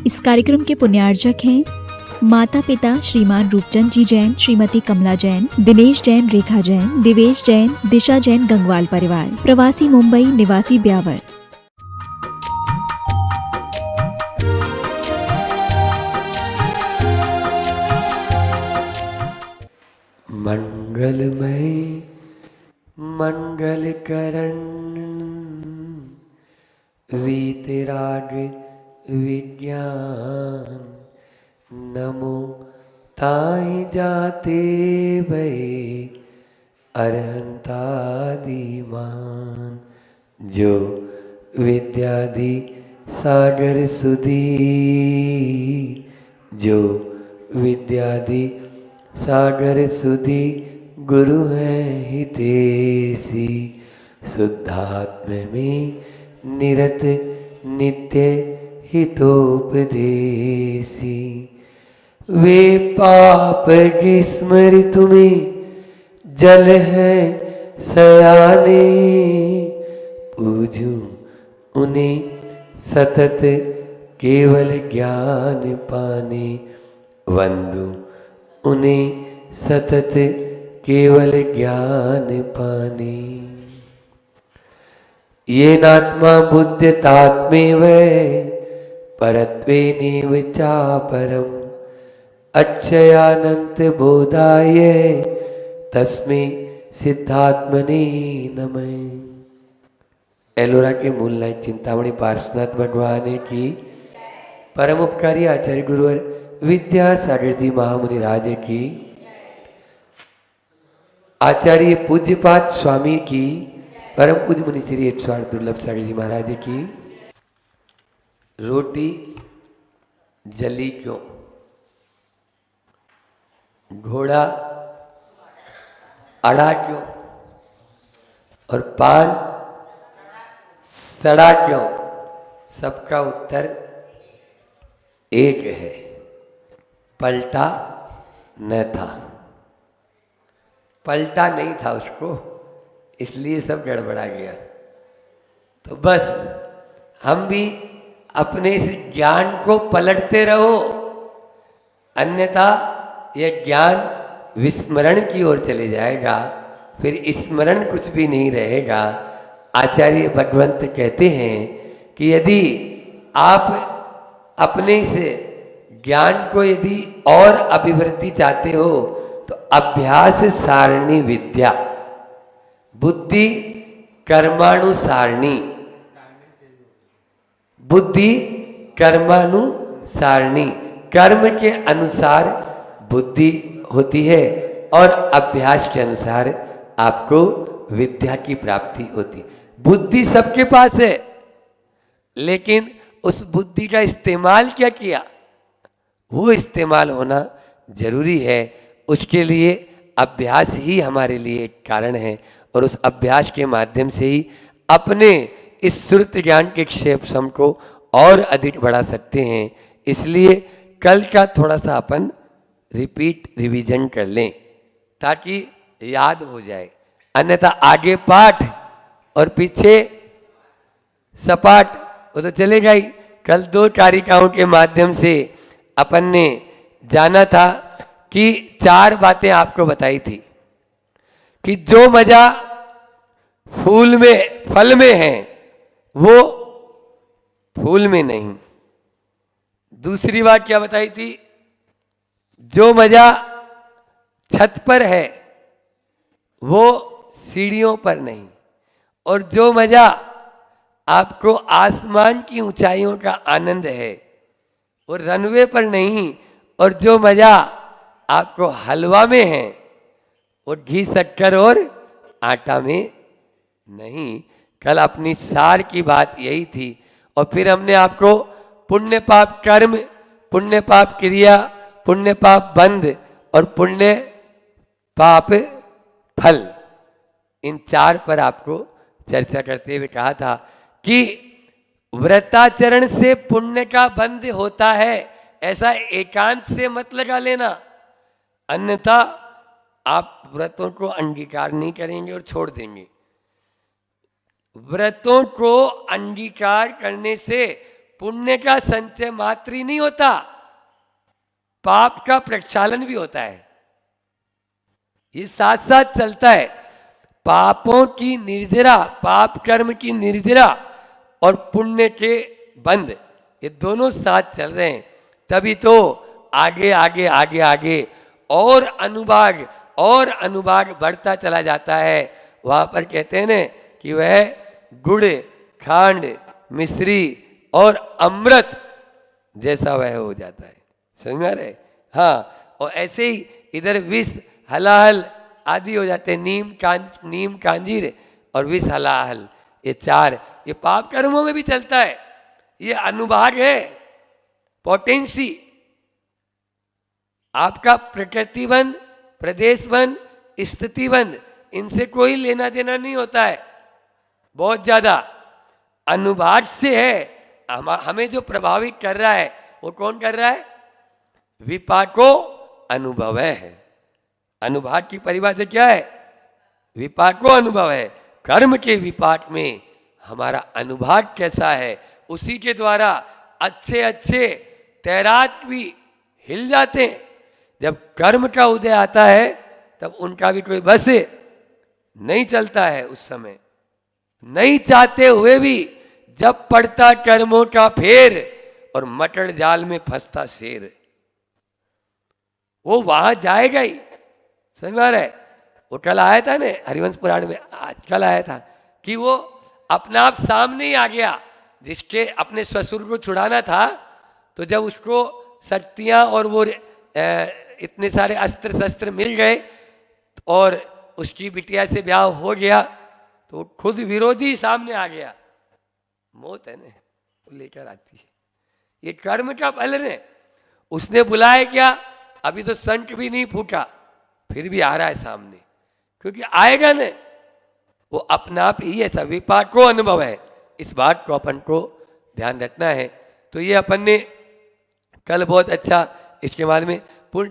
इस कार्यक्रम के पुण्यार्जक हैं माता पिता श्रीमान रूपचंद जी जैन, श्रीमती कमला जैन, दिनेश जैन, रेखा जैन, दिवेश जैन, दिशा जैन, गंगवाल परिवार, प्रवासी मुंबई, निवासी ब्यावर। मंगलमय मंगलकरण वीतराग विज्ञान नमो ताई जाते भये अरहंतादिमान जो विद्यादि सागर सुधी जो विद्यादि सागर सुधी गुरु है हितेशी शुद्धात्म में निरत नित्य हितोपदेशी वे पाप स्मृत में जल है सयाने पूजू उन्हें सतत केवल ज्ञान पाने वंदू उन्हें सतत केवल ज्ञान पाने ये नात्मा बुद्ध तात्मेव परत्वेनेव चापरम अक्षयानंत बोधाय तस्मै सिद्धात्मने नमः। एलोरा के मूल लाइन चिंतामणि पार्श्वनाथ भगवान की परम उपकारी आचार्य गुरुवर विद्यासागर जी महामुनि राज की आचार्य पूज्यपाद स्वामी की परम पूज्य मुनि श्री 108 दुर्लभ सागर जी महाराज की। रोटी जली क्यों, घोड़ा अड़ा क्यों और पान सड़ा क्यों? सबका उत्तर एक है, पलटा न था। पलटा नहीं था उसको, इसलिए सब गड़बड़ा गया। तो बस हम भी अपने इस ज्ञान को पलटते रहो, अन्यथा यह ज्ञान विस्मरण की ओर चले जाएगा, फिर स्मरण कुछ भी नहीं रहेगा। आचार्य भगवंत कहते हैं कि यदि आप अपने इस ज्ञान को यदि और अभिवृद्धि चाहते हो तो अभ्यास सारणी विद्या, बुद्धि कर्मानुसारणी, बुद्धि कर्मानुसारणी, कर्म के अनुसार बुद्धि होती है और अभ्यास के अनुसार आपको विद्या की प्राप्ति होती। बुद्धि सबके पास है, लेकिन उस बुद्धि का इस्तेमाल क्या किया, वो इस्तेमाल होना जरूरी है। उसके लिए अभ्यास ही हमारे लिए एक कारण है और उस अभ्यास के माध्यम से ही अपने इस श्रुत ज्ञान के क्षेत्र को और अधिक बढ़ा सकते हैं। इसलिए कल का थोड़ा सा अपन रिपीट रिवीजन कर लें ताकि याद हो जाए, अन्यथा आगे पाठ और पीछे सपाट वो तो चलेगा ही। कल 2 कारिकाओं के माध्यम से अपन ने जाना था कि 4 बातें आपको बताई थी कि जो मजा फूल में फल में है वो फूल में नहीं। दूसरी बात क्या बताई थी, जो मजा छत पर है वो सीढ़ियों पर नहीं, और जो मजा आपको आसमान की ऊंचाइयों का आनंद है वो रनवे पर नहीं, और जो मजा आपको हलवा में है वो घी शक्कर और आटा में नहीं। कल अपनी सार की बात यही थी। और फिर हमने आपको पुण्य पाप कर्म, पुण्य पाप क्रिया, पुण्य पाप बंध और पुण्य पाप फल, इन 4 पर आपको चर्चा करते हुए कहा था कि व्रताचरण से पुण्य का बंध होता है, ऐसा एकांत से मत लगा लेना, अन्यथा आप व्रतों को अंगीकार नहीं करेंगे और छोड़ देंगे। व्रतों को अंगीकार करने से पुण्य का संचय मात्र ही नहीं होता, पाप का प्रक्षालन भी होता है। ये साथ साथ चलता है। पापों की निर्जरा, पाप कर्म की निर्जरा और पुण्य के बंध, ये दोनों साथ चल रहे हैं। तभी तो आगे आगे आगे आगे और अनुभाग बढ़ता चला जाता है। वहां पर कहते हैं ना कि वह गुड़, खांड, मिश्री और अमृत जैसा वह हो जाता है। समझ में आ रहा है? हाँ, और ऐसे ही इधर विष, हलाहल आदि हो जाते हैं। नीम कांजीर और विष, हलाहल, ये चार, ये पाप कर्मों में भी चलता है। ये अनुभाग है, पोटेंसी। आपका प्रकृतिबंध, प्रदेशबंध, स्थितिबंध, इनसे कोई लेना देना नहीं होता है। बहुत ज्यादा अनुभाग से है। हमें जो प्रभावित कर रहा है वो कौन कर रहा है? विपाको अनुभव है। अनुभाग की परिभाषा क्या है? विपाको अनुभव है। कर्म के विपाक में हमारा अनुभाग कैसा है, उसी के द्वारा अच्छे अच्छे तैराक भी हिल जाते हैं। जब कर्म का उदय आता है तब उनका भी कोई बस नहीं चलता है। उस समय नहीं चाहते हुए भी जब पड़ता कर्मों का फेर और मटर जाल में फंसता शेर, वो वहां जाएगा ही। समझ में आ रहा है? वो कल आया था ना हरिवंश पुराण में, आज कल आया था कि वो अपना आप सामने ही आ गया। जिसके अपने ससुर को छुड़ाना था, तो जब उसको शक्तियां और वो इतने सारे अस्त्र शस्त्र मिल गए और उसकी बिटिया से ब्याह हो गया, तो खुद विरोधी सामने आ गया। मौत है ना, वो लेकर आती है। ये कर्म का फल है। उसने बुलाया क्या? अभी तो शंख भी नहीं फूटा, फिर भी आ रहा है सामने, क्योंकि आएगा ना। वो अपना आप ही ऐसा विपाको अनुभव है। इस बात को अपन को ध्यान रखना है। तो ये अपन ने कल बहुत अच्छा इसके बारे में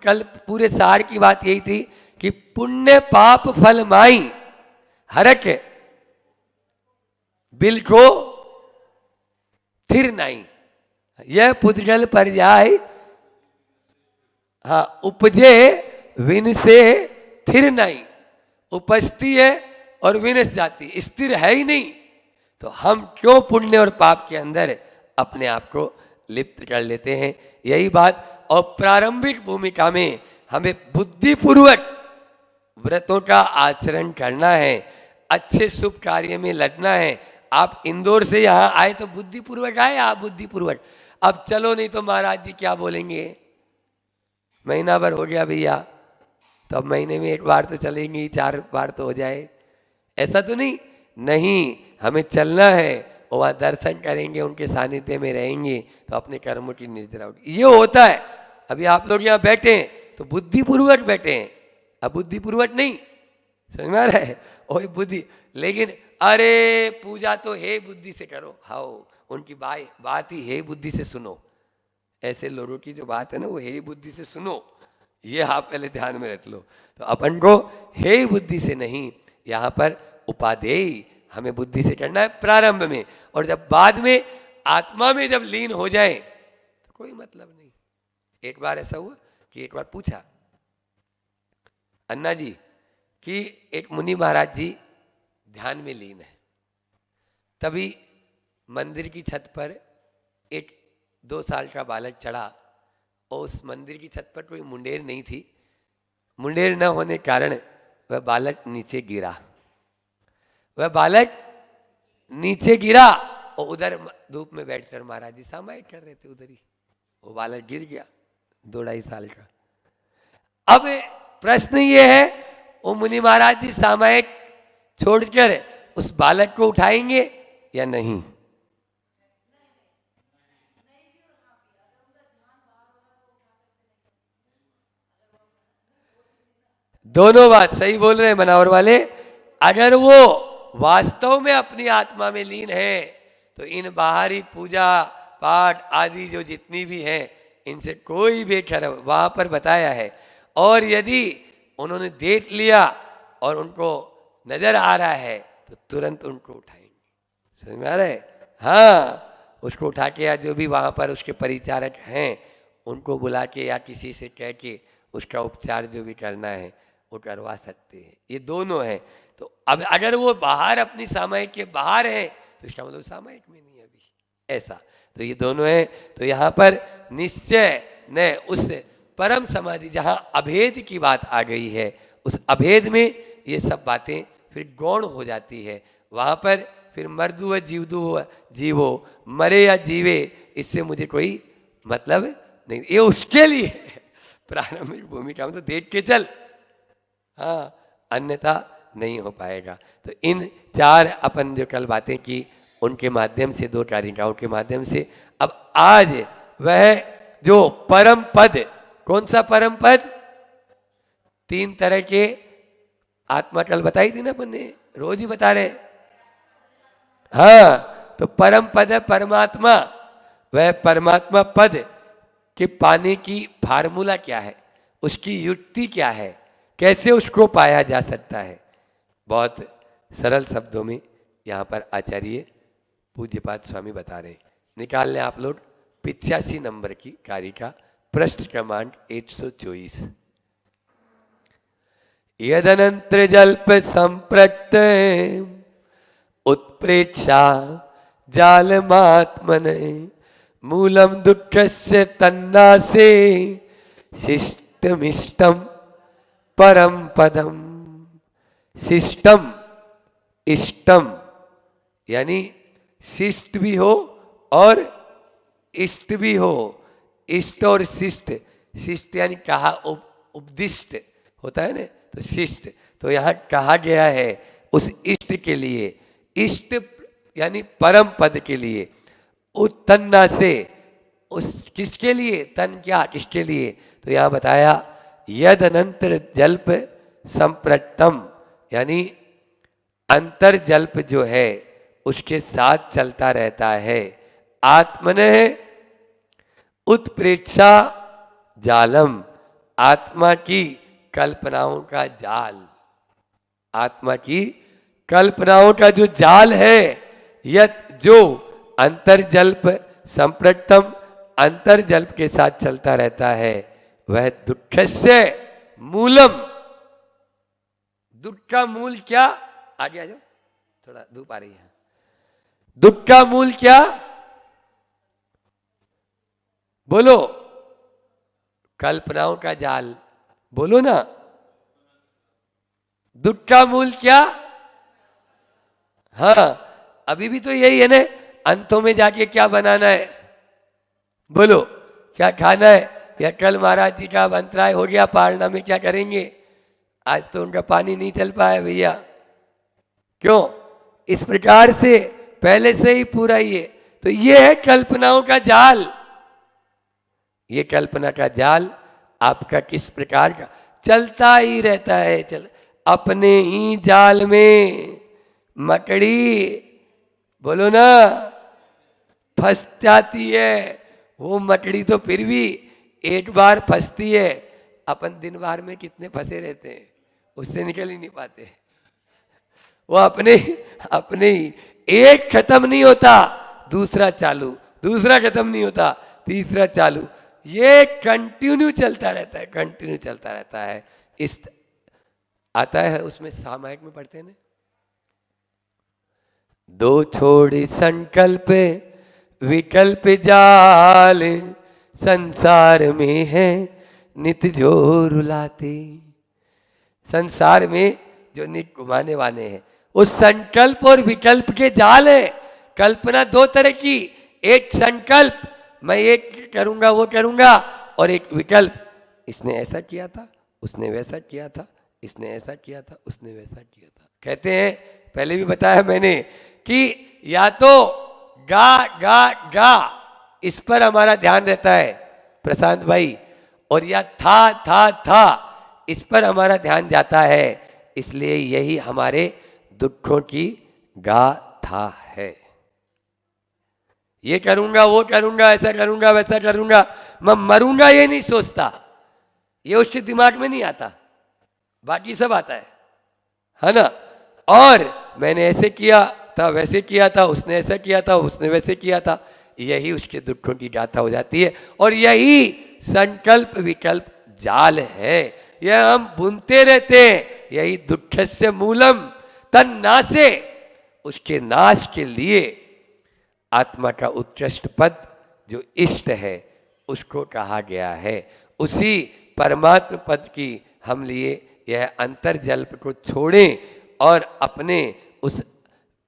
कल पूरे सार की बात यही थी कि पुण्य पाप फल माई हरक बिल को थिर नहीं, यह पुद्गल पर जाए, हाँ, उपजे विन से थिर नहीं। उपजती है और विनस जाती, स्थिर है ही नहीं। तो हम क्यों पुण्य और पाप के अंदर अपने आप को लिप्त कर लेते हैं? यही बात। और प्रारंभिक भूमिका में हमें बुद्धिपूर्वक व्रतों का आचरण करना है, अच्छे शुभ कार्य में लगना है। आप इंदौर से यहाँ आए तो बुद्धिपूर्वक आए, आप बुद्धिपूर्वक। अब चलो नहीं तो महाराज जी क्या बोलेंगे, महीना भर हो गया भैया, तो अब महीने में एक बार तो चलेंगे, 4 बार तो हो जाए, ऐसा तो नहीं। नहीं, हमें चलना है और वहाँ दर्शन करेंगे, उनके सानिध्य में रहेंगे तो अपने कर्मों की निर्जरा होगी। ये होता है। अभी आप लोग यहाँ बैठे हैं तो बुद्धिपूर्वक बैठे हैं, अब बुद्धिपूर्वक नहीं। समझ में आ रहा है? वही बुद्धि। लेकिन अरे पूजा तो हे बुद्धि से करो, हाओ उनकी बात ही हे बुद्धि से सुनो। ऐसे लोगों की जो बात है ना, वो हे बुद्धि से सुनो, ये आप पहले ध्यान में रख लो। तो अपन को हे बुद्धि से नहीं, यहाँ पर उपादेय हमें बुद्धि से करना है प्रारंभ में। और जब बाद में आत्मा में जब लीन हो जाए तो कोई मतलब नहीं। एक बार ऐसा हुआ कि एक बार पूछा अन्ना जी कि एक मुनि महाराज जी ध्यान में लीन है। तभी मंदिर की छत पर एक 2 साल का बालक चढ़ा और उस मंदिर की छत पर कोई मुंडेर नहीं थी। मुंडेर न होने के कारण वह बालक नीचे गिरा। वह बालक नीचे गिरा और उधर धूप में बैठकर महाराज जी सामायिक कर रहे थे, उधर ही वो बालक गिर गया, 2-2.5 साल का। अब प्रश्न ये है, वो मुनि महाराज जी सामायिक छोड़कर उस बालक को उठाएंगे या नहीं? दोनों बात सही बोल रहे हैं मनावर वाले। अगर वो वास्तव में अपनी आत्मा में लीन है तो इन बाहरी पूजा पाठ आदि जो जितनी भी हैं इनसे कोई बेखर वहां पर बताया है। और यदि उन्होंने देख लिया और उनको नजर आ रहा है तो तुरंत उनको उठाएंगे। समझ में आ रहा है? हाँ, उसको उठा के या जो भी वहाँ पर उसके परिचारक हैं उनको बुला के या किसी से कह के उसका उपचार जो भी करना है वो करवा सकते हैं। ये दोनों हैं। तो अब अगर वो बाहर अपनी सामायिक के बाहर है तो इसका मतलब सामायिक में नहीं है अभी, ऐसा। तो ये दोनों हैं। तो यहाँ पर निश्चय न उस परम समाधि जहाँ अभेद की बात आ गई है, उस अभेद में ये सब बातें फिर गौण हो जाती है। वहाँ पर फिर मर्दु व जीवदु जीवो, मरे या जीवे, इससे मुझे कोई मतलब नहीं। ये उसके लिए प्रारंभिक भूमिका में तो देख के चल, हाँ, अन्यथा नहीं हो पाएगा। तो इन चार अपन जो कल बातें की उनके माध्यम से, दो कारिकाओं के माध्यम से, अब आज वह जो परम पद, कौन सा परम पद? तीन तरह के आत्मा कल बताई थी ना अपन ने, रोज ही बता रहे। हाँ, तो परम पद है परमात्मा। वह परमात्मा पद के पाने की फार्मूला क्या है, उसकी युक्ति क्या है, कैसे उसको पाया जा सकता है, बहुत सरल शब्दों में यहाँ पर आचार्य पूज्यपाद स्वामी बता रहे। निकाल लें आप लोग 85 नंबर की कारिका, पृष्ठ क्रमांक 124। यदनंत्र जल्प संप्रक्त उत्प्रेक्षा जालमात्मन मूलम दुःखस्य तन्नासे शिष्टमिष्टम परम पदम। शिष्टम, इष्टम यानी शिष्ट भी हो और इष्ट भी हो। इष्ट और शिष्ट, शिष्ट यानी कहा, उपदिष्ट होता है ना, तो शिष्ट। तो यहाँ कहा गया है उस इष्ट के लिए, इष्ट यानी परम पद के लिए। उत्तन्ना से, उस किसके लिए? तन क्या, किसके लिए? तो यहाँ बताया यद अनंतर जल्प संप्रतम, यानी अंतर जल्प जो है उसके साथ चलता रहता है। आत्मन उत्प्रेक्षा जालम, आत्मा की कल्पनाओं का जाल, आत्मा की कल्पनाओं का जो जाल है, यत जो अंतर्जल्प संप्रतम, अंतर्जल्प के साथ चलता रहता है, वह दुःखस्य मूलम। दुख का मूल क्या? आगे आ जाओ, थोड़ा धूप आ रही है। दुख का मूल क्या? बोलो। कल्पनाओं का जाल, बोलो ना। दुख का मूल क्या? हाँ, अभी भी तो यही है ना, अंतों में जाके क्या बनाना है, बोलो, क्या खाना है? या कल महाराज जी का अंतराय हो गया पारना में, क्या करेंगे? आज तो उनका पानी नहीं चल पाया भैया। क्यों? इस प्रकार से पहले से ही पूरा ही है। तो ये है कल्पनाओं का जाल। ये कल्पना का जाल आपका किस प्रकार का चलता ही रहता है, चल अपने ही जाल में मकड़ी, बोलो ना, फंस जाती है। वो मकड़ी तो फिर भी एक बार फंसती है, अपन दिन भर में कितने फंसे रहते हैं, उससे निकल ही नहीं पाते। वो अपने अपने ही, एक खत्म नहीं होता दूसरा चालू, दूसरा खत्म नहीं होता तीसरा चालू, ये कंटिन्यू चलता रहता है, कंटिन्यू चलता रहता है। इस आता है उसमें सामायिक में पढ़ते हैं ना, दो छोड़ी संकल्प विकल्प जाल संसार में है नित जो रुलाते। संसार में जो नित घुमाने वाले हैं उस संकल्प और विकल्प के जाल है। कल्पना दो तरह की, एक संकल्प मैं एक करूंगा वो करूंगा, और एक विकल्प इसने ऐसा किया था उसने वैसा किया था, इसने ऐसा किया था उसने वैसा किया था। कहते हैं, पहले भी बताया मैंने कि या तो गा गा गा इस पर हमारा ध्यान रहता है प्रशांत भाई, और या था इस पर हमारा ध्यान जाता है। इसलिए यही हमारे दुखों की गाथा है। ये करूंगा वो करूंगा, ऐसा करूंगा वैसा करूंगा, मैं मरूंगा ये नहीं सोचता, ये उसके दिमाग में नहीं आता, बाकी सब आता है ना। और मैंने ऐसे किया था वैसे किया था, उसने ऐसा किया था उसने वैसे किया था, यही उसके दुखों की गाथा हो जाती है। और यही संकल्प विकल्प जाल है, यह हम बुनते रहते हैं। यही दुःखस्य मूलम तन्नासे, उसके नाश के लिए आत्मा का उत्कृष्ट पद जो इष्ट है उसको कहा गया है। उसी परमात्म पद की हम लिए यह अंतर्जल्प को छोड़ें और अपने उस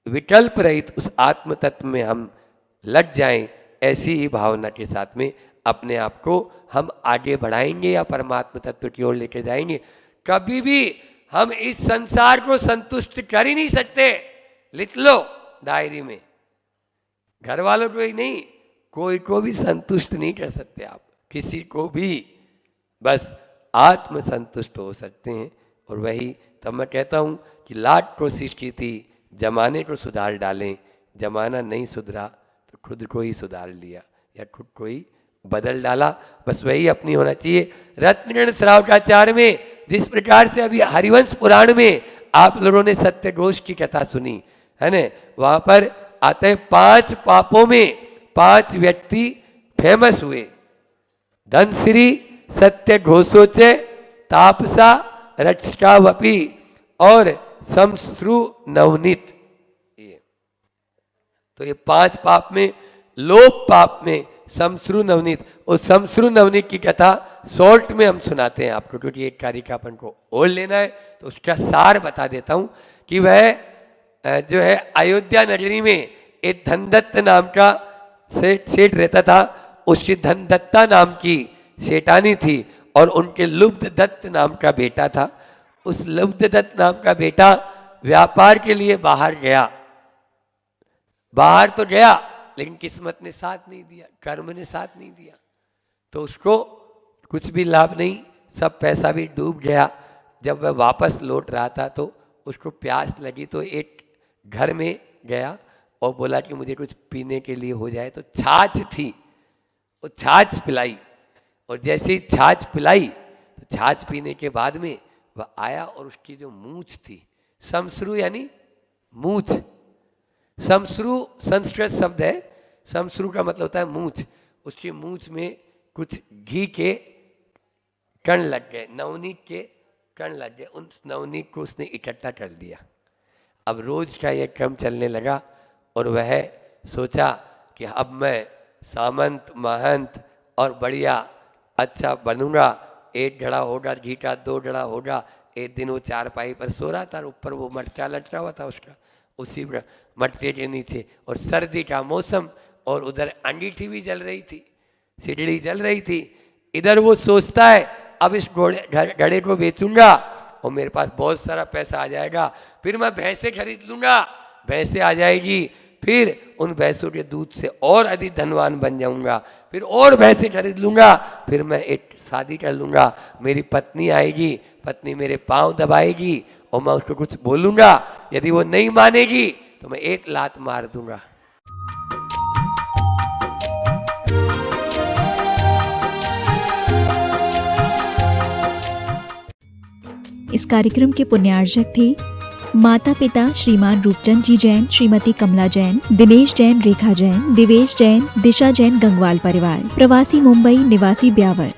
विकल्प रहित उस आत्म तत्व में हम लग जाएं। ऐसी ही भावना के साथ में अपने आप को हम आगे बढ़ाएंगे या परमात्म तत्व की ओर लेकर जाएंगे। कभी भी हम इस संसार को संतुष्ट कर ही नहीं सकते। लिख लो डायरी में, घर वालों को ही नहीं, कोई को भी संतुष्ट नहीं कर सकते आप, किसी को भी। बस आत्म संतुष्ट हो सकते हैं। और वही तब मैं कहता हूँ कि लाख कोशिश की थी जमाने को सुधार डालें, जमाना नहीं सुधरा तो खुद को ही सुधार लिया या खुद को ही बदल डाला। बस वही अपनी होना चाहिए। रत्नगण श्रावकाचार्य में जिस प्रकार से अभी हरिवंश पुराण में आप लोगों ने सत्यघोष की कथा सुनी है ना, वहां पर आते हैं 5 पापों में 5 व्यक्ति फेमस हुए। धनश्री सत्यघोषोचे तापसा रक्षकावपी और समश्रु नवनीत। तो ये 5 पाप में, लोक पाप में समश्रु नवनीत। और समश्रु नवनीत की कथा शॉर्ट में हम सुनाते हैं आपको, क्योंकि एक कार्य का अपन को और लेना है तो उसका सार बता देता हूं कि वह जो है अयोध्या नगरी में एक धनदत्त नाम का सेठ रहता था। उसकी धनदत्ता नाम की सेठानी थी और उनके लुब्ध दत्त नाम का बेटा था। उस लुब्ध दत्त नाम का बेटा व्यापार के लिए बाहर गया। बाहर तो गया लेकिन किस्मत ने साथ नहीं दिया, कर्म ने साथ नहीं दिया, तो उसको कुछ भी लाभ नहीं, सब पैसा भी डूब गया। जब वह वापस लौट रहा था तो उसको प्यास लगी, तो एक घर में गया और बोला कि मुझे कुछ पीने के लिए हो जाए। तो छाछ थी, वो छाछ पिलाई। और जैसे ही छाछ पिलाई तो छाछ पीने के बाद में वह आया और उसकी जो मूछ थी, समश्रु यानी मूछ, समश्रु संस्कृत शब्द है, समश्रु का मतलब होता है मूछ। उसकी मूछ में कुछ घी के कण लग गए, नवनीत के कण लग गए। उन नवनीत को उसने इकट्ठा कर दिया। अब रोज का यह क्रम चलने लगा और वह सोचा कि अब मैं सामंत महंत और बढ़िया अच्छा बनूंगा। 1 घड़ा होगा घी का, 2 घड़ा होगा। एक दिन वो चारपाई पर सो रहा था, ऊपर वो मटका लटका हुआ था उसका, उसी मटके के नीचे, और सर्दी का मौसम, और उधर अंगीठी भी जल रही थी, सिगड़ी जल रही थी। इधर वो सोचता है अब इस घड़े को बेचूंगा और मेरे पास बहुत सारा पैसा आ जाएगा, फिर मैं भैंसे खरीद लूंगा, भैंसे आ जाएगी, फिर उन भैंसों के दूध से और अधिक धनवान बन जाऊंगा, फिर और भैंसे खरीद लूंगा, फिर मैं एक शादी कर लूंगा, मेरी पत्नी आएगी, पत्नी मेरे पांव दबाएगी और मैं उसको कुछ बोलूंगा, यदि वो नहीं मानेगी तो मैं एक लात मार दूंगा। इस कार्यक्रम के पुण्यार्जक थे माता पिता श्रीमान रूपचंद जी जैन, श्रीमती कमला जैन, दिनेश जैन, रेखा जैन, दिवेश जैन, दिशा जैन गंगवाल परिवार, प्रवासी मुंबई, निवासी ब्यावर।